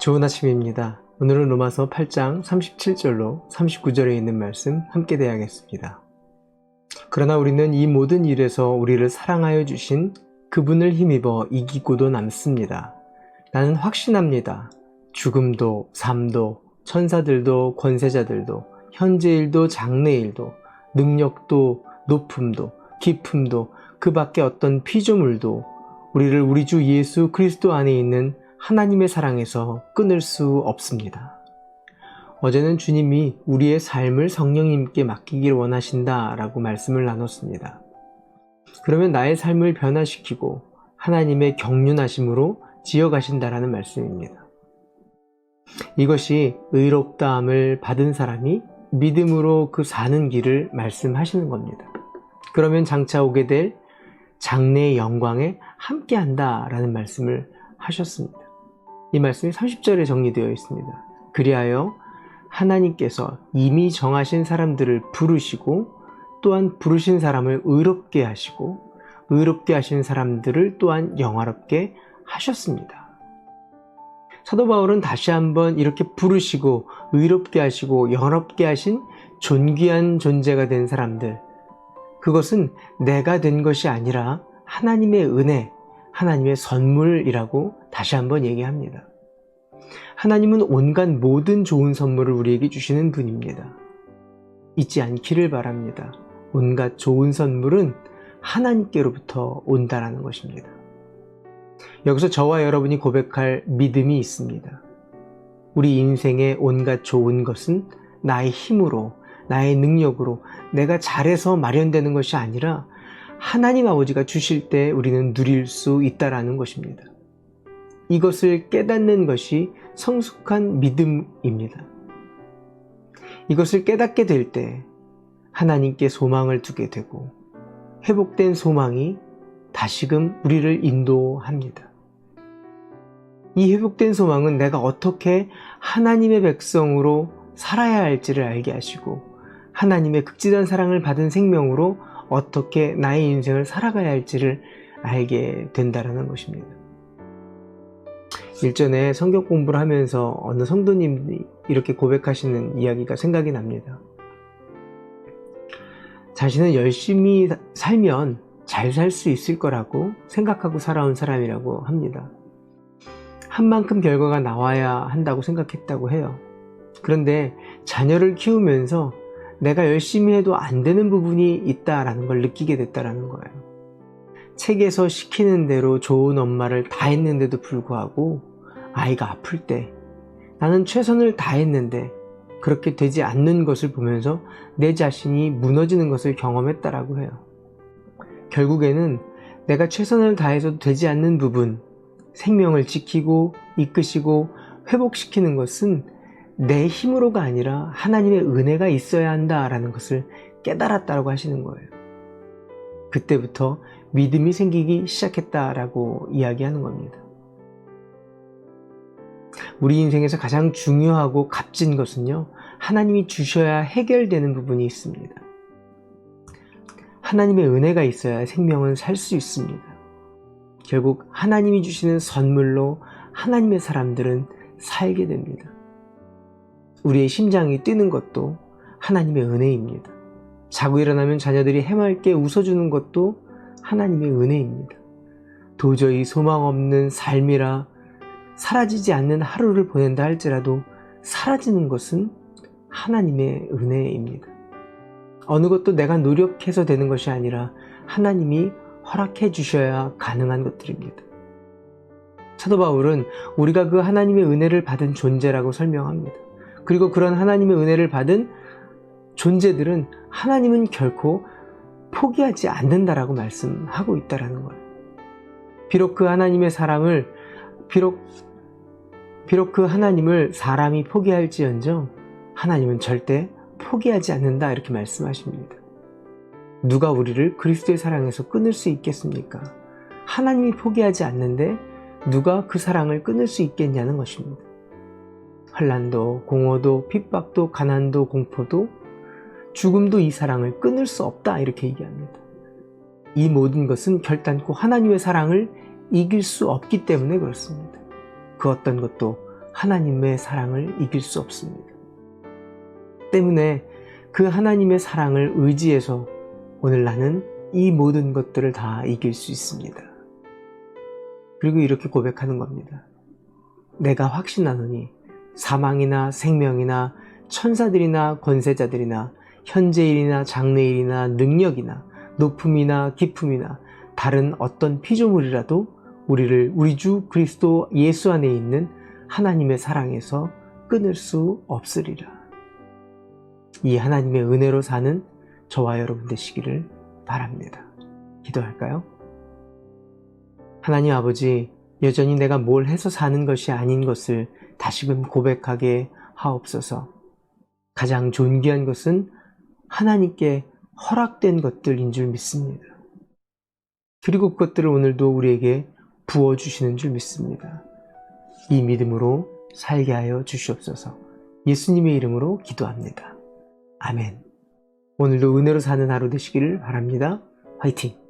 좋은 아침입니다. 오늘은 로마서 8장 37절로 39절에 있는 말씀 함께 대하겠습니다. 그러나 우리는 이 모든 일에서 우리를 사랑하여 주신 그분을 힘입어 이기고도 남습니다. 나는 확신합니다. 죽음도 삶도 천사들도 권세자들도 현재일도 장래일도 능력도 높음도 깊음도 그 밖에 어떤 피조물도 우리를 우리 주 예수 그리스도 안에 있는 하나님의 사랑에서 끊을 수 없습니다. 어제는 주님이 우리의 삶을 성령님께 맡기기를 원하신다라고 말씀을 나눴습니다. 그러면 나의 삶을 변화시키고 하나님의 경륜하심으로 지어가신다라는 말씀입니다. 이것이 의롭다함을 받은 사람이 믿음으로 그 사는 길을 말씀하시는 겁니다. 그러면 장차 오게 될 장래의 영광에 함께한다라는 말씀을 하셨습니다. 이 말씀이 30절에 정리되어 있습니다. 그리하여 하나님께서 이미 정하신 사람들을 부르시고 또한 부르신 사람을 의롭게 하시고 의롭게 하신 사람들을 또한 영화롭게 하셨습니다. 사도 바울은 다시 한번 이렇게 부르시고 의롭게 하시고 영화롭게 하신 존귀한 존재가 된 사람들, 그것은 내가 된 것이 아니라 하나님의 은혜, 하나님의 선물이라고 다시 한번 얘기합니다. 하나님은 온갖 모든 좋은 선물을 우리에게 주시는 분입니다. 잊지 않기를 바랍니다. 온갖 좋은 선물은 하나님께로부터 온다라는 것입니다. 여기서 저와 여러분이 고백할 믿음이 있습니다. 우리 인생의 온갖 좋은 것은 나의 힘으로, 나의 능력으로 내가 잘해서 마련되는 것이 아니라 하나님 아버지가 주실 때 우리는 누릴 수 있다라는 것입니다. 이것을 깨닫는 것이 성숙한 믿음입니다. 이것을 깨닫게 될 때 하나님께 소망을 두게 되고 회복된 소망이 다시금 우리를 인도합니다. 이 회복된 소망은 내가 어떻게 하나님의 백성으로 살아야 할지를 알게 하시고 하나님의 극진한 사랑을 받은 생명으로 어떻게 나의 인생을 살아가야 할지를 알게 된다는 것입니다. 일전에 성경 공부를 하면서 어느 성도님이 이렇게 고백하시는 이야기가 생각이 납니다. 자신은 열심히 살면 잘 살 수 있을 거라고 생각하고 살아온 사람이라고 합니다. 한 만큼 결과가 나와야 한다고 생각했다고 해요. 그런데 자녀를 키우면서 내가 열심히 해도 안 되는 부분이 있다라는 걸 느끼게 됐다라는 거예요. 책에서 시키는 대로 좋은 엄마를 다 했는데도 불구하고 아이가 아플 때 나는 최선을 다했는데 그렇게 되지 않는 것을 보면서 내 자신이 무너지는 것을 경험했다라고 해요. 결국에는 내가 최선을 다해서도 되지 않는 부분, 생명을 지키고 이끄시고 회복시키는 것은 내 힘으로가 아니라 하나님의 은혜가 있어야 한다라는 것을 깨달았다고 하시는 거예요. 그때부터 믿음이 생기기 시작했다라고 이야기하는 겁니다. 우리 인생에서 가장 중요하고 값진 것은요, 하나님이 주셔야 해결되는 부분이 있습니다. 하나님의 은혜가 있어야 생명은 살 수 있습니다. 결국 하나님이 주시는 선물로 하나님의 사람들은 살게 됩니다. 우리의 심장이 뛰는 것도 하나님의 은혜입니다. 자고 일어나면 자녀들이 해맑게 웃어주는 것도 하나님의 은혜입니다. 도저히 소망 없는 삶이라 사라지지 않는 하루를 보낸다 할지라도 사라지는 것은 하나님의 은혜입니다. 어느 것도 내가 노력해서 되는 것이 아니라 하나님이 허락해 주셔야 가능한 것들입니다. 사도 바울은 우리가 그 하나님의 은혜를 받은 존재라고 설명합니다. 그리고 그런 하나님의 은혜를 받은 존재들은 하나님은 결코 포기하지 않는다라고 말씀하고 있다는 거예요. 비록 그 하나님의 사랑을 비록 그 하나님을 사람이 포기할지언정 하나님은 절대 포기하지 않는다, 이렇게 말씀하십니다. 누가 우리를 그리스도의 사랑에서 끊을 수 있겠습니까? 하나님이 포기하지 않는데 누가 그 사랑을 끊을 수 있겠냐는 것입니다. 환난도, 공허도, 핍박도, 가난도, 공포도, 죽음도 이 사랑을 끊을 수 없다, 이렇게 얘기합니다. 이 모든 것은 결단코 하나님의 사랑을 이길 수 없기 때문에 그렇습니다. 그 어떤 것도 하나님의 사랑을 이길 수 없습니다. 때문에 그 하나님의 사랑을 의지해서 오늘 나는 이 모든 것들을 다 이길 수 있습니다. 그리고 이렇게 고백하는 겁니다. 내가 확신하노니 사망이나 생명이나 천사들이나 권세자들이나 현재일이나 장래일이나 능력이나 높음이나 깊음이나 다른 어떤 피조물이라도 우리를 우리 주 그리스도 예수 안에 있는 하나님의 사랑에서 끊을 수 없으리라. 이 하나님의 은혜로 사는 저와 여러분 되시기를 바랍니다. 기도할까요? 하나님 아버지, 여전히 내가 뭘 해서 사는 것이 아닌 것을 다시금 고백하게 하옵소서. 가장 존귀한 것은 하나님께 허락된 것들인 줄 믿습니다. 그리고 그것들을 오늘도 우리에게 부어주시는 줄 믿습니다. 이 믿음으로 살게 하여 주시옵소서. 예수님의 이름으로 기도합니다. 아멘. 오늘도 은혜로 사는 하루 되시기를 바랍니다. 화이팅!